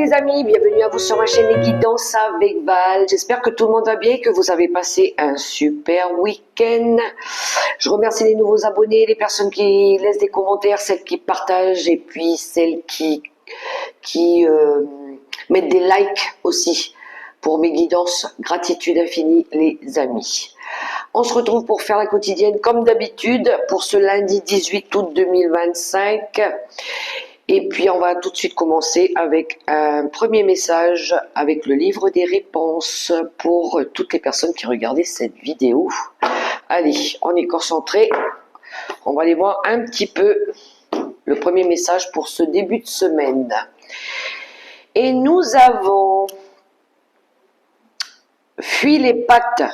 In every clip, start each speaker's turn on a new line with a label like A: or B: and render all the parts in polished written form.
A: les amis, bienvenue à vous sur ma chaîne Les Guidances avec Val. J'espère que tout le monde va bien et que vous avez passé un super week-end. Je remercie les nouveaux abonnés, les personnes qui laissent des commentaires, celles qui partagent et puis celles qui mettent des likes aussi pour mes guidances. Gratitude infinie les amis. On se retrouve pour faire la quotidienne comme d'habitude pour ce lundi 18 août 2025. Et puis on va tout de suite commencer avec un premier message avec le livre des réponses pour toutes les personnes qui regardaient cette vidéo. Allez, on est concentré. On va aller voir un petit peu le premier message pour ce début de semaine. Et nous avons fui les pactes.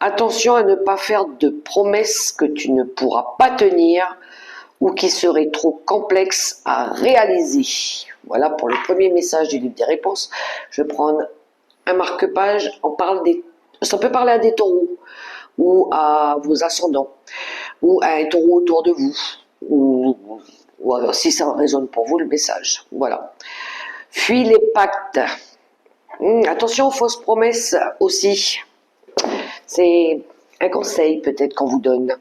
A: Attention à ne pas faire de promesses que tu ne pourras pas tenir ou qui seraient trop complexes à réaliser. Voilà pour le premier message du livre des réponses. Je vais prendre un marque-page. Ça peut parler à des taureaux ou à vos ascendants ou à un taureau autour de vous ou alors, si ça résonne pour vous le message. Voilà. Fuis les pactes. Attention aux fausses promesses aussi. C'est un conseil peut-être qu'on vous donne.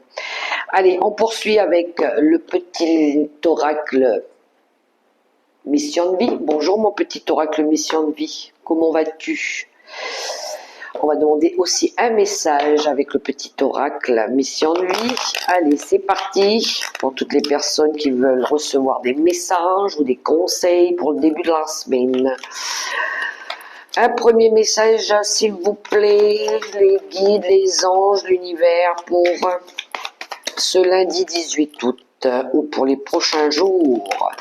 A: Allez, on poursuit avec le petit oracle mission de vie. Bonjour mon petit oracle mission de vie. Comment vas-tu? On va demander aussi un message avec le petit oracle mission de vie. Allez, c'est parti pour toutes les personnes qui veulent recevoir des messages ou des conseils pour le début de la semaine. Un premier message, s'il vous plaît, les guides, les anges, l'univers, pour ce lundi 18 août ou pour les prochains jours.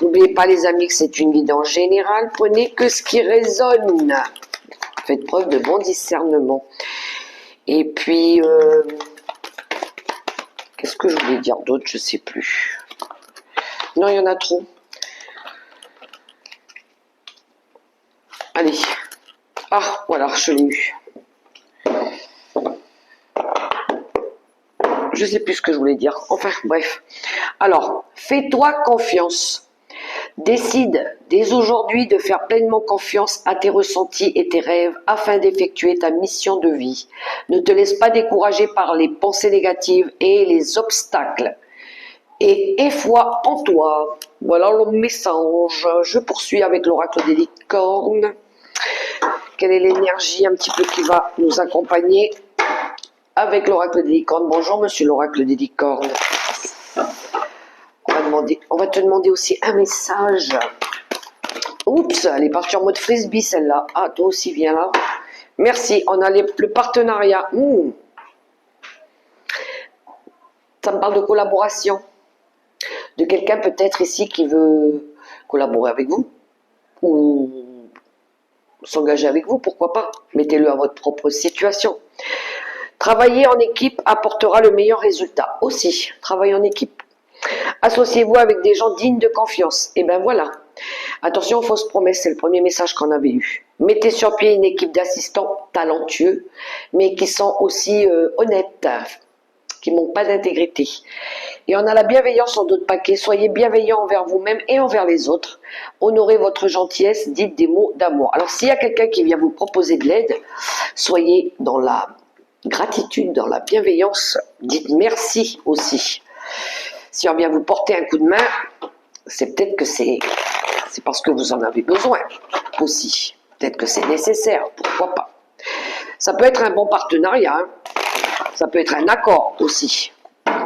A: N'oubliez pas les amis que c'est une guidance générale, prenez que ce qui résonne. Faites preuve de bon discernement. Et puis, qu'est-ce que je voulais dire d'autre? Je ne sais plus. Non, il y en a trop. Allez. Ah, voilà, je l'ai eu. Je ne sais plus ce que je voulais dire. Enfin, bref. Alors, fais-toi confiance. Décide dès aujourd'hui de faire pleinement confiance à tes ressentis et tes rêves afin d'effectuer ta mission de vie. Ne te laisse pas décourager par les pensées négatives et les obstacles. Et aie foi en toi. Voilà le message. Je poursuis avec l'oracle des licornes. Quelle est l'énergie un petit peu qui va nous accompagner avec l'oracle des licornes? Bonjour monsieur l'oracle des licornes. On va te demander aussi un message. Oups, elle est partie en mode frisbee celle-là. Ah, toi aussi viens là. Merci, on a le partenariat. Ça me parle de collaboration. De quelqu'un peut-être ici qui veut collaborer avec vous. Ou s'engager avec vous, pourquoi pas. Mettez-le à votre propre situation. Travailler en équipe apportera le meilleur résultat. Aussi, travailler en équipe. Associez-vous avec des gens dignes de confiance. Et ben voilà. Attention aux fausses promesses, c'est le premier message qu'on avait eu. Mettez sur pied une équipe d'assistants talentueux, mais qui sont aussi honnêtes, qui n'ont pas d'intégrité. Et on a la bienveillance en d'autres paquets. Soyez bienveillants envers vous-même et envers les autres. Honorez votre gentillesse, dites des mots d'amour. Alors s'il y a quelqu'un qui vient vous proposer de l'aide, soyez dans la gratitude, dans la bienveillance. Dites merci aussi. Si on vient vous porter un coup de main, c'est peut-être que c'est parce que vous en avez besoin aussi. Peut-être que c'est nécessaire, pourquoi pas. Ça peut être un bon partenariat, hein. Ça peut être un accord aussi,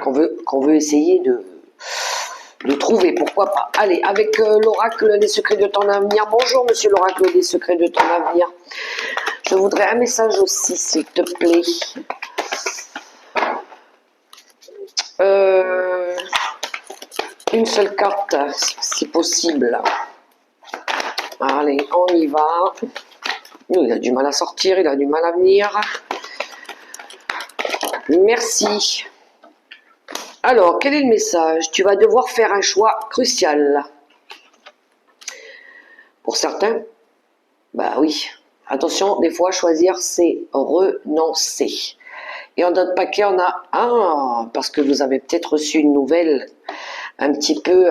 A: qu'on veut essayer de trouver, pourquoi pas. Allez, avec l'oracle des secrets de ton avenir. Bonjour monsieur l'oracle des secrets de ton avenir. Je voudrais un message aussi, s'il te plaît. Une seule carte, si possible. Allez, on y va. Il a du mal à sortir, il a du mal à venir. Merci. Alors, quel est le message? Tu vas devoir faire un choix crucial. Pour certains, bah oui. Attention, des fois, choisir, c'est renoncer. Et en d'autres paquets, on a parce que vous avez peut-être reçu une nouvelle un petit peu...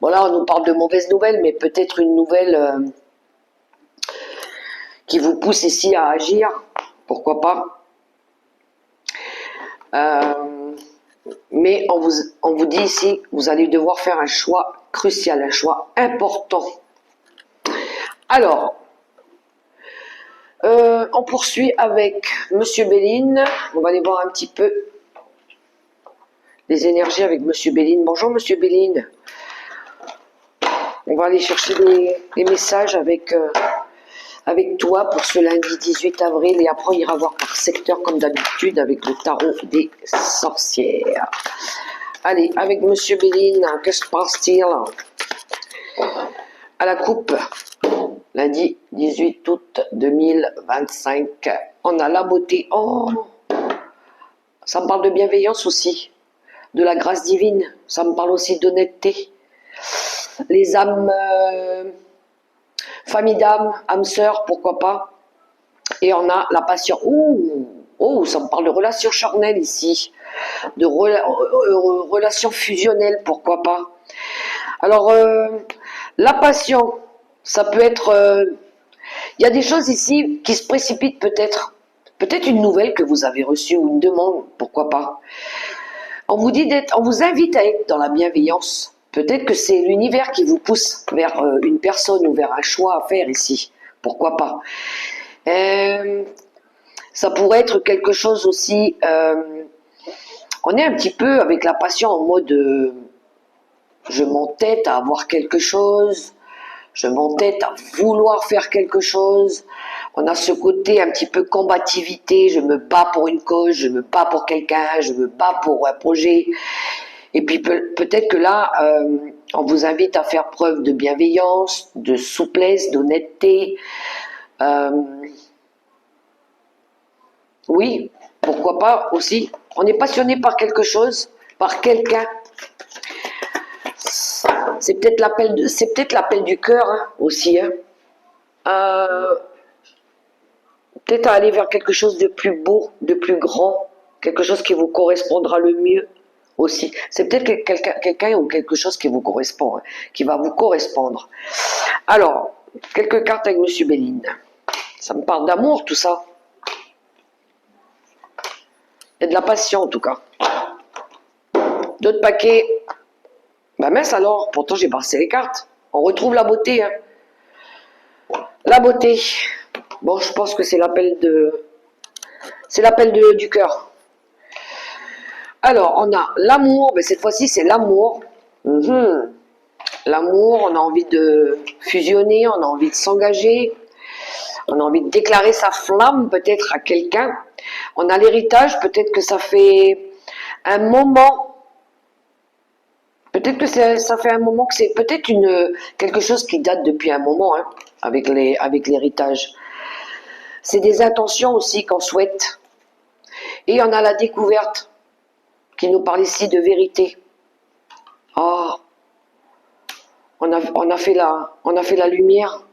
A: bon là, on nous parle de mauvaises nouvelles, mais peut-être une nouvelle qui vous pousse ici à agir. Pourquoi pas. Mais on vous dit ici, vous allez devoir faire un choix crucial, un choix important. Alors, on poursuit avec Monsieur Béline. On va aller voir un petit peu les énergies avec Monsieur Béline. Bonjour Monsieur Béline. On va aller chercher les messages avec toi pour ce lundi 18 avril et après on ira voir par secteur comme d'habitude avec le tarot des sorcières. Allez, avec Monsieur Béline, que se passe-t-il à la coupe? Lundi 18 août 2025. On a la beauté. Oh, ça me parle de bienveillance aussi, de la grâce divine. Ça me parle aussi d'honnêteté. Les âmes, famille d'âmes, âmes sœurs, pourquoi pas. Et on a la passion. Oh, ça me parle de relations charnelles ici. De relations fusionnelles, pourquoi pas. Alors, la passion, ça peut être... il y a des choses ici qui se précipitent peut-être. Peut-être une nouvelle que vous avez reçue ou une demande, pourquoi pas. On vous invite à être dans la bienveillance. Peut-être que c'est l'univers qui vous pousse vers une personne ou vers un choix à faire ici. Pourquoi pas. Ça pourrait être quelque chose aussi... on est un petit peu avec la passion en mode... je m'entête à avoir quelque chose... Je m'entête à vouloir faire quelque chose. On a ce côté un petit peu combativité. Je me bats pour une cause, je me bats pour quelqu'un, je me bats pour un projet. Et puis peut-être que là, on vous invite à faire preuve de bienveillance, de souplesse, d'honnêteté. Oui, pourquoi pas aussi. On est passionné par quelque chose, par quelqu'un. C'est peut-être l'appel du cœur hein, aussi. Hein. Peut-être à aller vers quelque chose de plus beau, de plus grand, quelque chose qui vous correspondra le mieux aussi. C'est peut-être quelqu'un ou quelque chose qui vous correspond, hein, qui va vous correspondre. Alors, quelques cartes avec Monsieur Béline. Ça me parle d'amour tout ça. Et de la passion en tout cas. D'autres paquets. Bah mince alors, pourtant j'ai passé les cartes. On retrouve la beauté. Hein. La beauté. Bon, je pense que c'est l'appel du cœur. Alors, on a l'amour, mais cette fois-ci c'est l'amour. L'amour, on a envie de fusionner, on a envie de s'engager, on a envie de déclarer sa flamme peut-être à quelqu'un. On a l'héritage, peut-être que ça fait un moment, peut-être que ça fait un moment que c'est peut-être quelque chose qui date depuis un moment hein, avec l'héritage. C'est des intentions aussi qu'on souhaite. Et on a la découverte qui nous parle ici de vérité. Oh, on a fait la lumière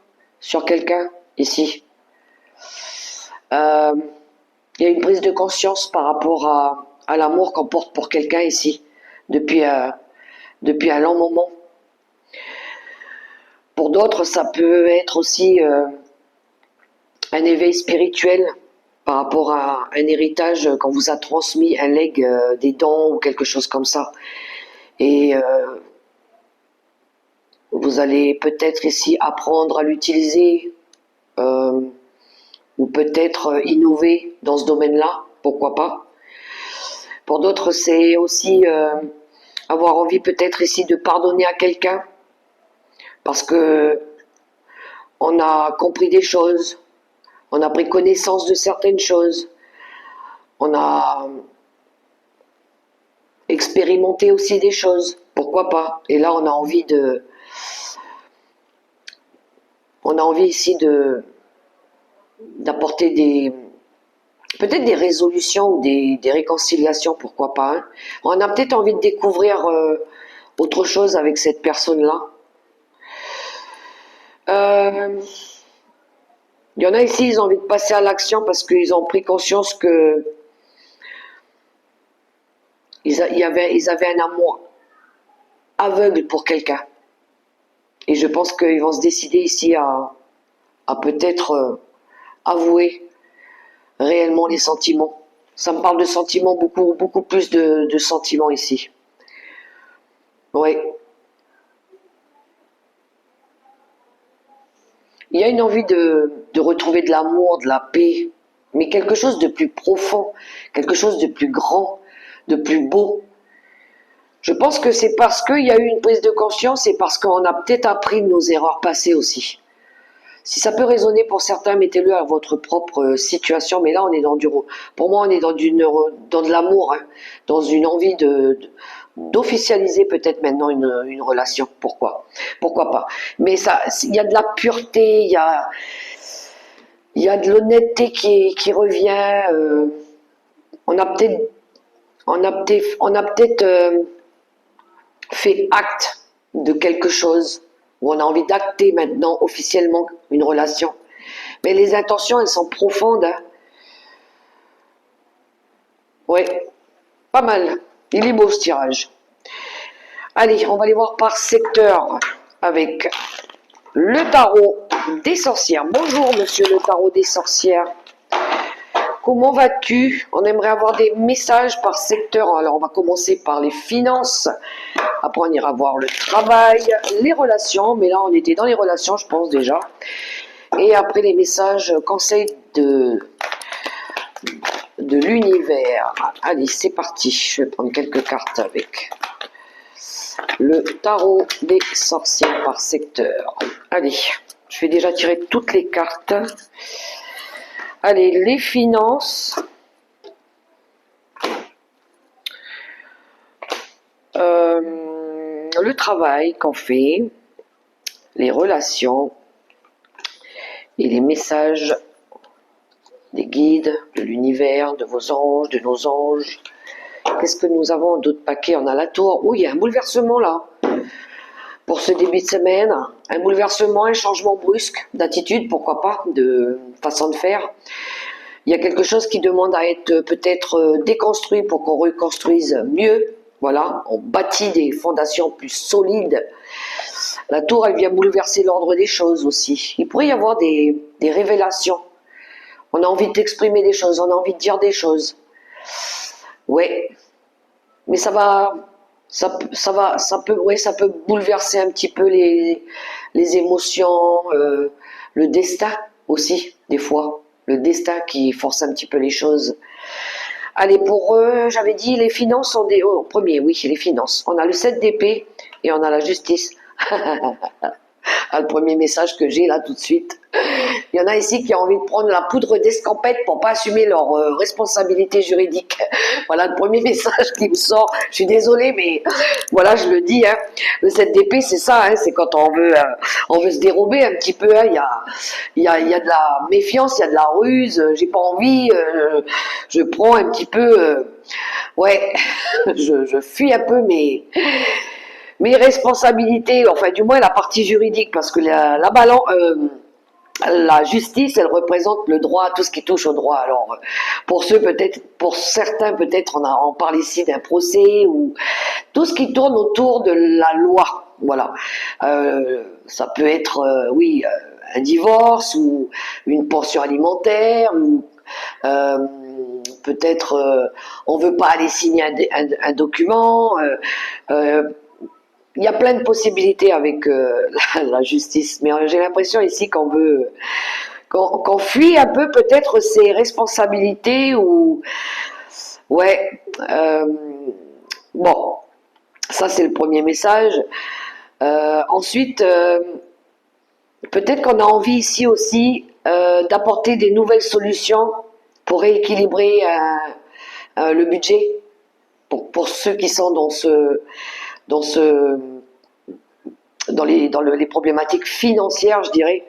A: sur quelqu'un ici. Il y a une prise de conscience par rapport à l'amour qu'on porte pour quelqu'un ici depuis un long moment. Pour d'autres, ça peut être aussi un éveil spirituel par rapport à un héritage qu'on vous a transmis, un legs, des dons ou quelque chose comme ça. Et vous allez peut-être ici apprendre à l'utiliser ou peut-être innover dans ce domaine-là, pourquoi pas. Pour d'autres, c'est aussi avoir envie peut-être ici de pardonner à quelqu'un parce que on a compris des choses, on a pris connaissance de certaines choses, on a expérimenté aussi des choses, pourquoi pas. Et là, on a envie ici d'apporter peut-être des résolutions ou des réconciliations, pourquoi pas. Hein. On a peut-être envie de découvrir autre chose avec cette personne-là. Il y en a ici, ils ont envie de passer à l'action parce qu'ils ont pris conscience que ils avaient un amour aveugle pour quelqu'un. Et je pense qu'ils vont se décider ici à peut-être avouer réellement les sentiments. Ça me parle de sentiments, beaucoup plus de sentiments ici. Oui. Il y a une envie de retrouver de l'amour, de la paix, mais quelque chose de plus profond, quelque chose de plus grand, de plus beau. Je pense que c'est parce qu'il y a eu une prise de conscience et parce qu'on a peut-être appris de nos erreurs passées aussi. Si ça peut résonner pour certains, mettez-le à votre propre situation, mais là on est pour moi on est dans de l'amour, hein, dans une envie d'officialiser peut-être maintenant une relation. Pourquoi pas? Mais ça, il y a de la pureté, il y a de l'honnêteté qui revient. On a peut-être fait acte de quelque chose où on a envie d'acter maintenant officiellement une relation. Mais les intentions, elles sont profondes. Hein. Ouais, pas mal. Il est beau ce tirage. Allez, on va aller voir par secteur avec le tarot des sorcières. Bonjour monsieur le tarot des sorcières. Comment vas-tu? On aimerait avoir des messages par secteur. Alors on va commencer par les finances. Après on ira voir le travail, les relations. Mais là on était dans les relations je pense déjà. Et après les messages, conseils de l'univers. Allez, c'est parti. Je vais prendre quelques cartes avec le tarot des sorcières par secteur. Allez, je vais déjà tirer toutes les cartes. Allez, les finances. Le travail qu'on fait. Les relations. Et les messages des guides, de l'univers, de vos anges, de nos anges. Qu'est-ce que nous avons d'autres paquets? On a la tour. Oh, il y a un bouleversement là. Pour ce début de semaine, un bouleversement, un changement brusque d'attitude, pourquoi pas, de façon de faire. Il y a quelque chose qui demande à être peut-être déconstruit pour qu'on reconstruise mieux. Voilà, on bâtit des fondations plus solides. La tour, elle vient bouleverser l'ordre des choses aussi. Il pourrait y avoir des révélations. On a envie d'exprimer des choses, on a envie de dire des choses. Ouais, mais ça peut bouleverser un petit peu les émotions, le destin aussi, des fois. Le destin qui force un petit peu les choses. Allez, pour eux, j'avais dit, les finances sont des... Oh, premier, oui, les finances. On a le 7 d'épée et on a la justice. Le premier message que j'ai là tout de suite. Il y en a ici qui ont envie de prendre la poudre d'escampette pour pas assumer leur responsabilité juridique. Voilà le premier message qui me sort. Je suis désolée, mais voilà, je le dis. Hein. Le 7 d'épée, c'est ça. Hein, c'est quand on veut se dérober un petit peu. Hein. Il y a de la méfiance, il y a de la ruse. J'ai pas envie. Je prends un petit peu. Ouais, je fuis un peu mes responsabilités. Enfin, du moins la partie juridique, parce que la balance. La justice, elle représente le droit, tout ce qui touche au droit. Alors, pour certains, peut-être, on parle ici d'un procès ou tout ce qui tourne autour de la loi. Voilà. Ça peut être, oui, un divorce ou une pension alimentaire ou peut-être on veut pas aller signer un document. Il y a plein de possibilités avec la justice, mais j'ai l'impression ici qu'on fuit un peu peut-être ses responsabilités ou ouais. Bon, ça c'est le premier message. Ensuite, peut-être qu'on a envie ici aussi d'apporter des nouvelles solutions pour rééquilibrer le budget pour ceux qui sont dans les problématiques financières, je dirais.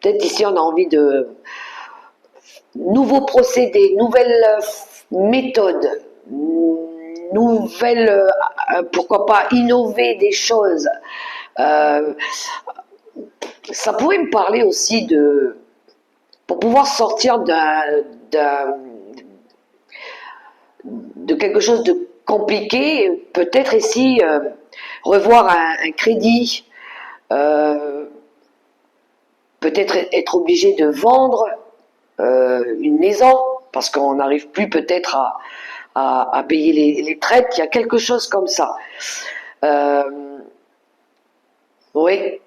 A: Peut-être ici on a envie de nouveaux procédés, nouvelles méthodes, pourquoi pas innover des choses. Ça pourrait me parler aussi pour pouvoir sortir de quelque chose de compliqué, peut-être ici revoir un crédit, peut-être être obligé de vendre une maison, parce qu'on n'arrive plus peut-être à payer les traites, il y a quelque chose comme ça. Oui,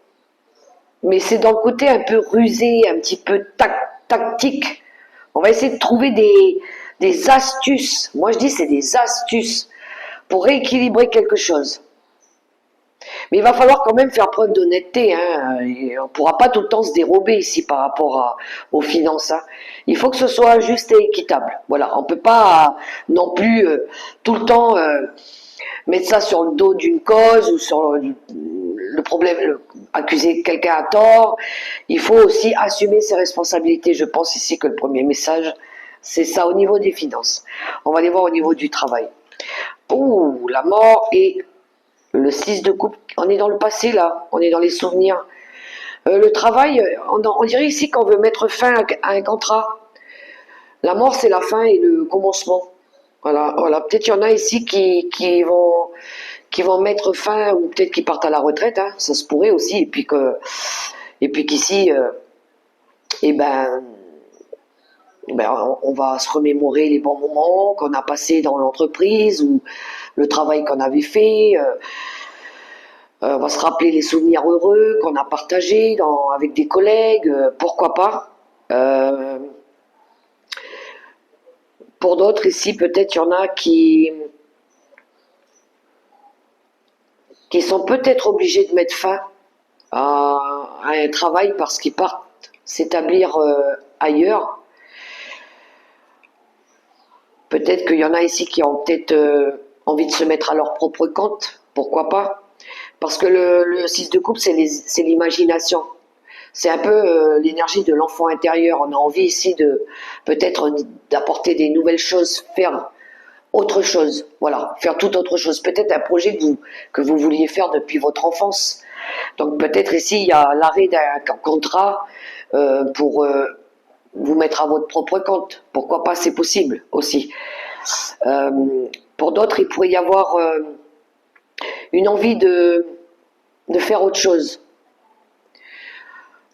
A: mais c'est dans le côté un peu rusé, un petit peu tactique. On va essayer de trouver des astuces. Moi, je dis c'est des astuces pour rééquilibrer quelque chose. Mais il va falloir quand même faire preuve d'honnêteté. Hein. On ne pourra pas tout le temps se dérober ici par rapport aux finances. Hein. Il faut que ce soit juste et équitable. Voilà, on ne peut pas non plus tout le temps mettre ça sur le dos d'une cause ou sur le problème, accuser quelqu'un à tort. Il faut aussi assumer ses responsabilités. Je pense ici que le premier message, c'est ça au niveau des finances. On va aller voir au niveau du travail. Ouh, la mort et le 6 de coupe. On est dans le passé là, on est dans les souvenirs. Le travail, on dirait ici qu'on veut mettre fin à un contrat. La mort, c'est la fin et le commencement. Voilà, voilà. Peut-être il y en a ici qui vont mettre fin, ou peut-être qui partent à la retraite, hein, ça se pourrait aussi, et puis qu'ici, eh ben, on va se remémorer les bons moments qu'on a passés dans l'entreprise ou le travail qu'on avait fait. On va se rappeler les souvenirs heureux qu'on a partagés avec des collègues, pourquoi pas. Pour d'autres ici, peut-être il y en a qui sont peut-être obligés de mettre fin à un travail parce qu'ils partent s'établir ailleurs. Peut-être qu'il y en a ici qui ont peut-être envie de se mettre à leur propre compte, pourquoi pas. Parce que le 6 de coupe, c'est l'imagination. C'est un peu l'énergie de l'enfant intérieur. On a envie ici de peut-être d'apporter des nouvelles choses, faire autre chose, voilà, faire tout autre chose. Peut-être un projet que vous vouliez faire depuis votre enfance. Donc peut-être ici, il y a l'arrêt d'un contrat pour vous mettre à votre propre compte. Pourquoi pas, c'est possible aussi. Pour d'autres, il pourrait y avoir une envie de faire autre chose.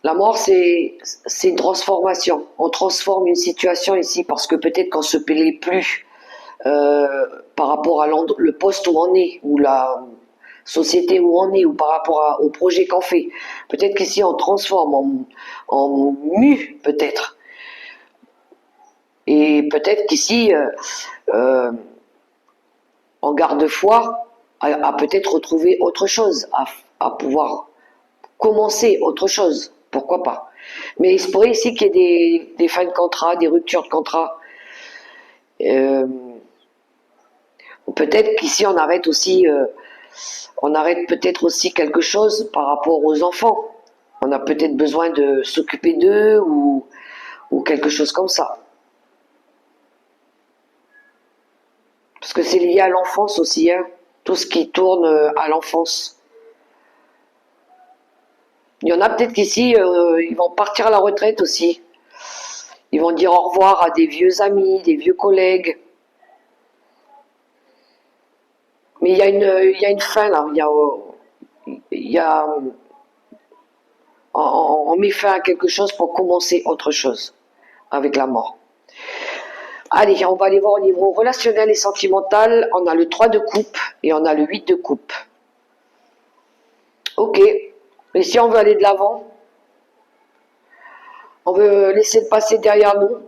A: La mort, c'est une transformation. On transforme une situation ici parce que peut-être qu'on se plaît plus par rapport à le poste où on est, ou la société où on est, ou par rapport au projet qu'on fait. Peut-être qu'ici on transforme en mue, peut-être. Et peut-être qu'ici, en garde-foi, à peut-être retrouver autre chose, à pouvoir commencer autre chose. Pourquoi pas. Mais il se pourrait ici qu'il y ait des fins de contrat, des ruptures de contrat. Peut-être qu'ici on arrête aussi, on arrête peut-être aussi quelque chose par rapport aux enfants. On a peut-être besoin de s'occuper d'eux ou quelque chose comme ça. Parce que c'est lié à l'enfance aussi, hein, tout ce qui tourne à l'enfance. Il y en a peut-être qu'ici, ils vont partir à la retraite aussi. Ils vont dire au revoir à des vieux amis, des vieux collègues. Mais il y a une fin là, on met fin à quelque chose pour commencer autre chose avec la mort. Allez, on va aller voir au niveau relationnel et sentimental. On a le 3 de coupe et on a le 8 de coupe. Ok. Et si on veut aller de l'avant, on veut laisser le passé derrière nous.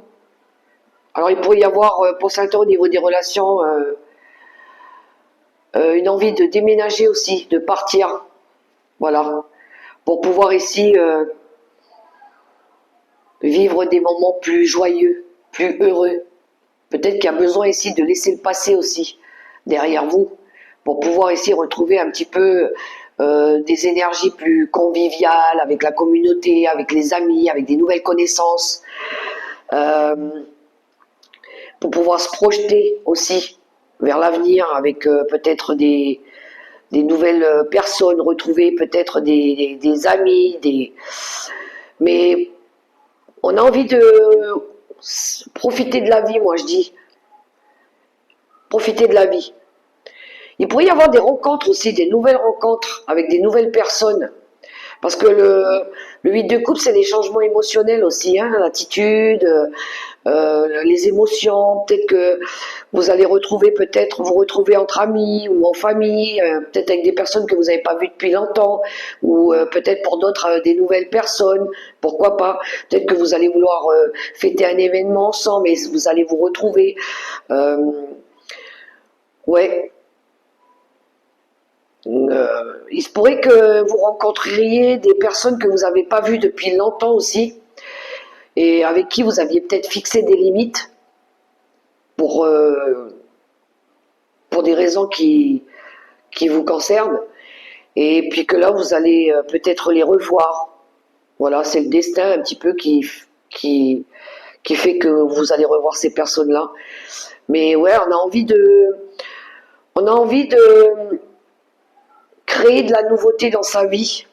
A: Alors il pourrait y avoir pour certains au niveau des relations une envie de déménager aussi, de partir. Voilà. Pour pouvoir ici vivre des moments plus joyeux, plus heureux. Peut-être qu'il y a besoin ici de laisser le passé aussi derrière vous pour pouvoir ici retrouver un petit peu des énergies plus conviviales avec la communauté, avec les amis, avec des nouvelles connaissances, pour pouvoir se projeter aussi vers l'avenir avec peut-être des nouvelles personnes, retrouver peut-être des amis, mais on a envie de profiter de la vie, moi je dis. Profiter de la vie. Il pourrait y avoir des rencontres aussi, des nouvelles rencontres avec des nouvelles personnes. Parce que le 8 de coupe, c'est des changements émotionnels aussi, hein, l'attitude, les émotions. Peut-être que vous allez retrouver, peut-être vous retrouver entre amis ou en famille, peut-être avec des personnes que vous n'avez pas vues depuis longtemps, ou peut-être pour d'autres des nouvelles personnes, pourquoi pas. Peut-être que vous allez vouloir fêter un événement ensemble, et vous allez vous retrouver. Euh, ouais. Il se pourrait que vous rencontriez des personnes que vous n'avez pas vues depuis longtemps aussi, et avec qui vous aviez peut-être fixé des limites pour, euh, pour des raisons qui vous concernent, et puis que là vous allez peut-être les revoir. Voilà, c'est le destin un petit peu qui, qui fait que vous allez revoir ces personnes-là. Mais ouais, on a envie de créer de la nouveauté dans sa vie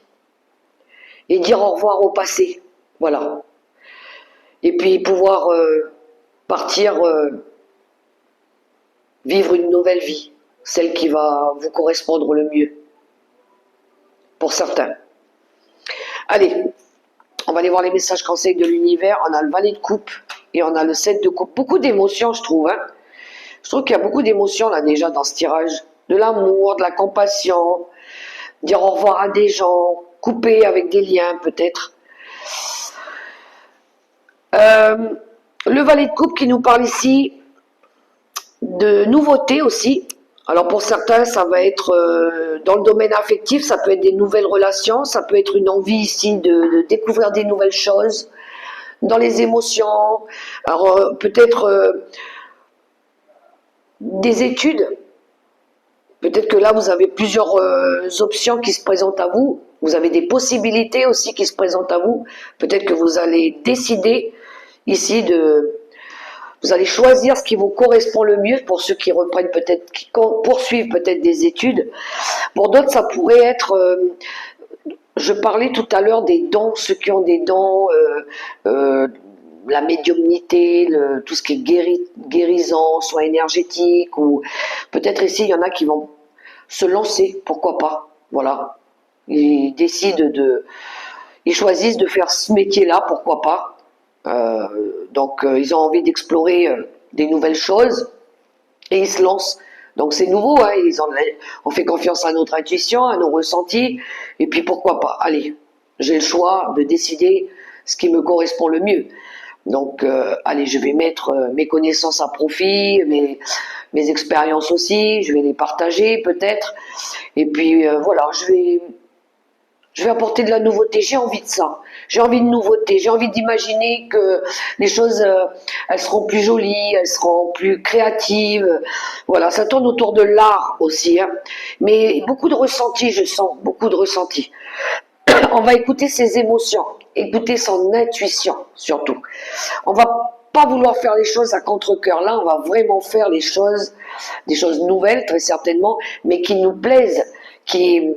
A: et dire au revoir au passé. Voilà. Et puis pouvoir partir vivre une nouvelle vie, celle qui va vous correspondre le mieux, pour certains. Allez, on va aller voir les messages conseils de l'univers. On a le valet de coupe et on a le 7 de coupe. Beaucoup d'émotions, je trouve. Hein. Je trouve qu'il y a beaucoup d'émotions là déjà dans ce tirage. De l'amour, de la compassion, dire au revoir à des gens, couper avec des liens peut-être. Le valet de coupe qui nous parle ici de nouveautés aussi. Alors pour certains, ça va être dans le domaine affectif, ça peut être des nouvelles relations, ça peut être une envie ici de découvrir des nouvelles choses. Dans les émotions, alors peut-être des études. Peut-être que là, vous avez plusieurs options qui se présentent à vous. Vous avez des possibilités aussi qui se présentent à vous. Peut-être que vous allez décider ici de... Vous allez choisir ce qui vous correspond le mieux pour ceux qui reprennent peut-être, qui poursuivent peut-être des études. Pour d'autres, ça pourrait être... je parlais tout à l'heure des dons, ceux qui ont des dons, la médiumnité, tout ce qui est guérison, soit énergétique, ou peut-être ici, il y en a qui vont se lancer, pourquoi pas, voilà. Ils décident ils choisissent de faire ce métier-là, pourquoi pas. Donc, ils ont envie d'explorer des nouvelles choses et ils se lancent. Donc, c'est nouveau, hein, on fait confiance à notre intuition, à nos ressentis, et puis pourquoi pas. Allez, j'ai le choix de décider ce qui me correspond le mieux. Donc, allez, je vais mettre mes connaissances à profit, mes expériences aussi, je vais les partager peut-être. Et puis, voilà, je vais apporter de la nouveauté. J'ai envie de ça. J'ai envie de nouveauté. J'ai envie d'imaginer que les choses, elles seront plus jolies, elles seront plus créatives. Voilà, ça tourne autour de l'art aussi. Hein. Mais beaucoup de ressentis, je sens, beaucoup de ressentis. On va écouter ses émotions, écouter son intuition surtout. On va pas vouloir faire les choses à contre-cœur. Là, on va vraiment faire des choses nouvelles très certainement, mais qui nous plaisent, qui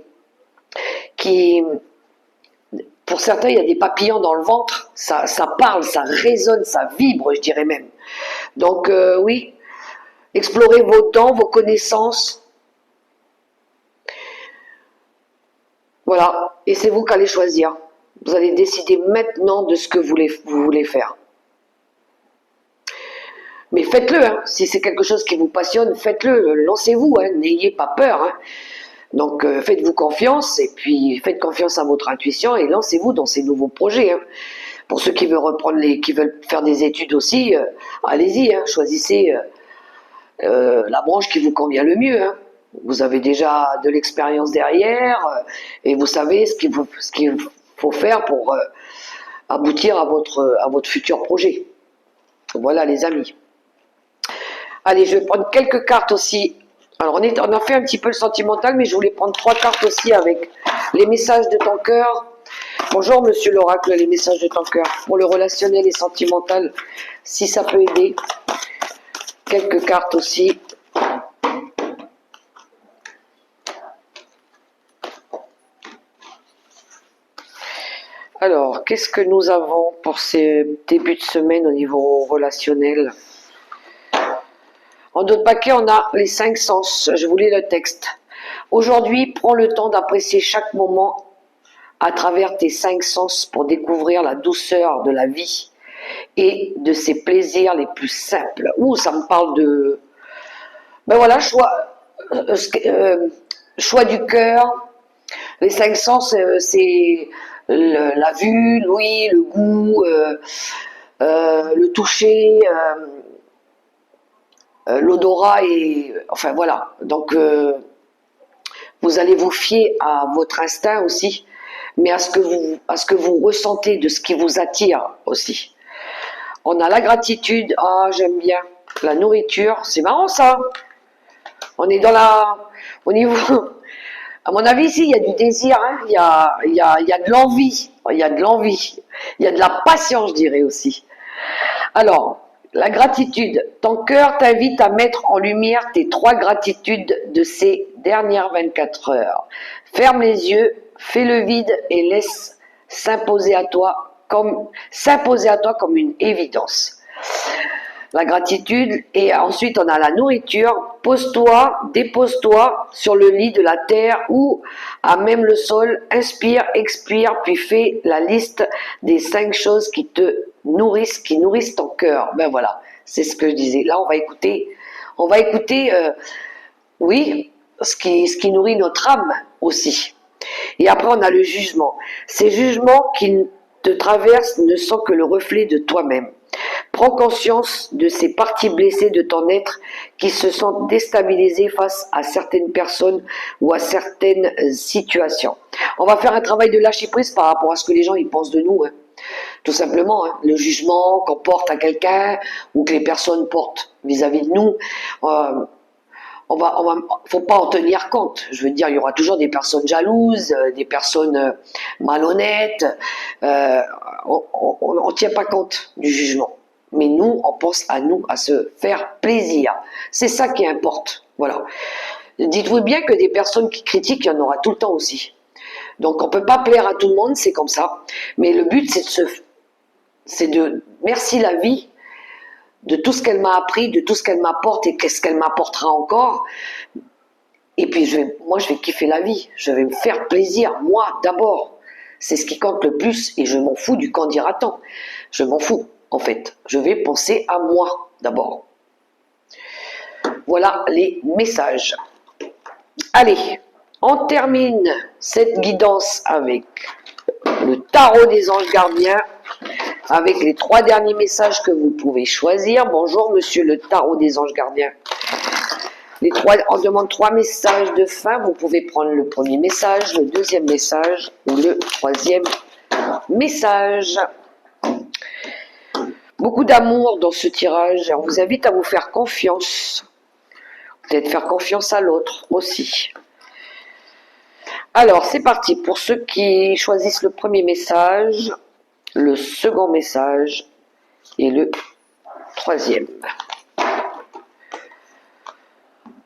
A: pour certains, il y a des papillons dans le ventre, ça parle, ça résonne, ça vibre, je dirais même. Donc oui, explorez vos dons, vos connaissances. Voilà, et c'est vous qui allez choisir. Vous allez décider maintenant de ce que vous voulez faire. Mais faites-le, hein. Si c'est quelque chose qui vous passionne, faites-le, lancez-vous, hein. N'ayez pas peur. Hein. Donc faites-vous confiance et puis faites confiance à votre intuition et lancez-vous dans ces nouveaux projets. Hein. Pour ceux qui veulent qui veulent faire des études aussi, allez-y, hein. Choisissez la branche qui vous convient le mieux. Hein. Vous avez déjà de l'expérience derrière et vous savez ce qu'il faut faire pour aboutir à votre futur projet. Voilà les amis. Allez, je vais prendre quelques cartes aussi. Alors, on a fait un petit peu le sentimental, mais je voulais prendre 3 cartes aussi avec les messages de ton cœur. Bonjour, monsieur l'oracle, les messages de ton cœur. Pour le relationnel et sentimental, si ça peut aider. Quelques cartes aussi. Alors, qu'est-ce que nous avons pour ces débuts de semaine au niveau relationnel ? En d'autres paquets, on a les 5 sens. Je vous lis le texte. Aujourd'hui, prends le temps d'apprécier chaque moment à travers tes 5 sens pour découvrir la douceur de la vie et de ses plaisirs les plus simples. Ouh, ça me parle de... Ben voilà, choix du cœur. Les 5 sens, c'est la vue, l'ouïe, le goût, le toucher, l'odorat et... Enfin voilà, donc vous allez vous fier à votre instinct aussi, mais à ce que vous ressentez, de ce qui vous attire aussi. On a la gratitude, ah j'aime bien, la nourriture, c'est marrant ça. On est au niveau, à mon avis ici il y a du désir, hein. Il y a de l'envie, il y a de l'envie, il y a de la patience je dirais aussi. Alors, la gratitude, ton cœur t'invite à mettre en lumière tes 3 gratitudes de ces dernières 24 heures. Ferme les yeux, fais le vide et laisse s'imposer à toi comme une évidence. La gratitude, et ensuite on a la nourriture. Pose-toi, dépose-toi sur le lit de la terre ou à même le sol, inspire, expire, puis fais la liste des 5 choses qui te nourrissent, qui nourrissent ton cœur. Ben voilà, c'est ce que je disais. Là on va écouter, oui, ce qui nourrit notre âme aussi. Et après on a le jugement. Ces jugements qui te traversent ne sont que le reflet de toi-même. Prends conscience de ces parties blessées de ton être qui se sentent déstabilisées face à certaines personnes ou à certaines situations. On va faire un travail de lâcher prise par rapport à ce que les gens ils pensent de nous. Hein. Tout simplement, hein. Le jugement qu'on porte à quelqu'un ou que les personnes portent vis-à-vis de nous. Faut pas en tenir compte. Je veux dire, il y aura toujours des personnes jalouses, des personnes malhonnêtes. On tient pas compte du jugement. Mais nous, on pense à nous, à se faire plaisir. C'est ça qui importe. Voilà. Dites-vous bien que des personnes qui critiquent, il y en aura tout le temps aussi. Donc on peut pas plaire à tout le monde, c'est comme ça. Mais le but, c'est de merci la vie de tout ce qu'elle m'a appris, de tout ce qu'elle m'apporte et qu'est-ce qu'elle m'apportera encore. Et puis moi je vais kiffer la vie, je vais me faire plaisir, moi d'abord. C'est ce qui compte le plus et je m'en fous du qu'en dira-t-on. Je m'en fous en fait. Je vais penser à moi d'abord. Voilà les messages. Allez, on termine cette guidance avec le tarot des anges gardiens, avec les 3 derniers messages que vous pouvez choisir. Bonjour monsieur le tarot des anges gardiens. On demande 3 messages de fin. Vous pouvez prendre le premier message, le deuxième message ou le troisième message. Beaucoup d'amour dans ce tirage. On vous invite à vous faire confiance. Peut-être faire confiance à l'autre aussi. Alors, c'est parti. Pour ceux qui choisissent le premier message, le second message et le troisième.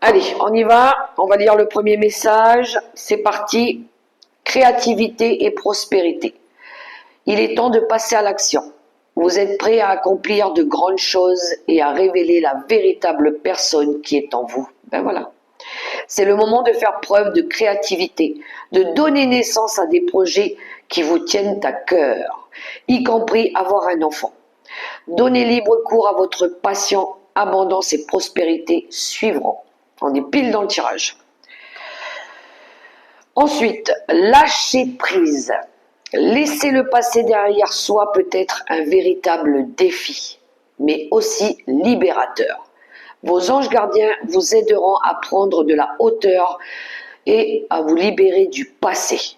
A: Allez, on y va. On va lire le premier message. C'est parti. Créativité et prospérité. Il est temps de passer à l'action. Vous êtes prêts à accomplir de grandes choses et à révéler la véritable personne qui est en vous. Ben voilà. C'est le moment de faire preuve de créativité, de donner naissance à des projets qui vous tiennent à cœur, y compris avoir un enfant. Donnez libre cours à votre passion, abondance et prospérité suivront. On est pile dans le tirage. Ensuite, lâcher prise. Laisser le passé derrière soi peut être un véritable défi, mais aussi libérateur. Vos anges gardiens vous aideront à prendre de la hauteur et à vous libérer du passé.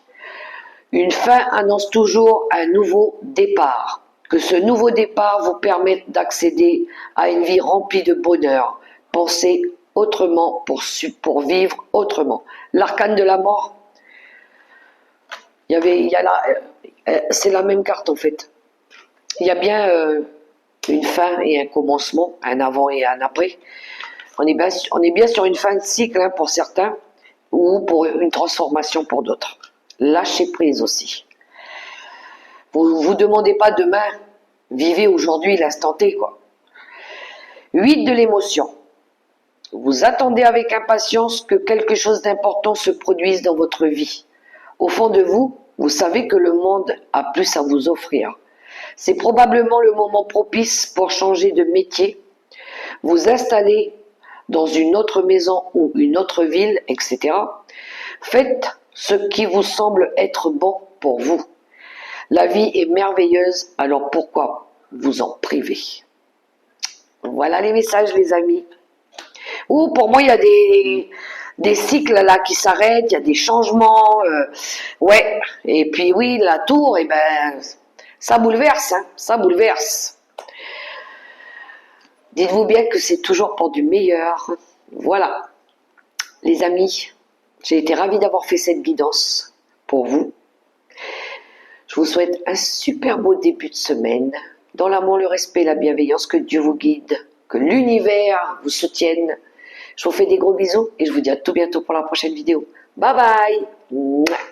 A: Une fin annonce toujours un nouveau départ. Que ce nouveau départ vous permette d'accéder à une vie remplie de bonheur. Pensez autrement pour vivre autrement. L'arcane de la mort, c'est la même carte en fait. Il y a bien une fin et un commencement, un avant et un après. On est bien sur une fin de cycle hein, pour certains ou pour une transformation pour d'autres. Lâchez prise aussi. Vous ne vous demandez pas demain, vivez aujourd'hui l'instant T quoi. 8 de l'émotion. Vous attendez avec impatience que quelque chose d'important se produise dans votre vie. Au fond de vous, vous savez que le monde a plus à vous offrir. C'est probablement le moment propice pour changer de métier, vous installer dans une autre maison ou une autre ville, etc. Faites ce qui vous semble être bon pour vous. La vie est merveilleuse, alors pourquoi vous en priver? Voilà les messages, les amis. Ou pour moi, il y a des cycles là qui s'arrêtent, il y a des changements. Ouais, et puis oui, la tour, eh ben, ça bouleverse, hein, ça bouleverse. Dites-vous bien que c'est toujours pour du meilleur. Voilà, les amis, j'ai été ravie d'avoir fait cette guidance pour vous. Je vous souhaite un super beau début de semaine. Dans l'amour, le respect, la bienveillance, que Dieu vous guide, que l'univers vous soutienne. Je vous fais des gros bisous et je vous dis à tout bientôt pour la prochaine vidéo. Bye bye.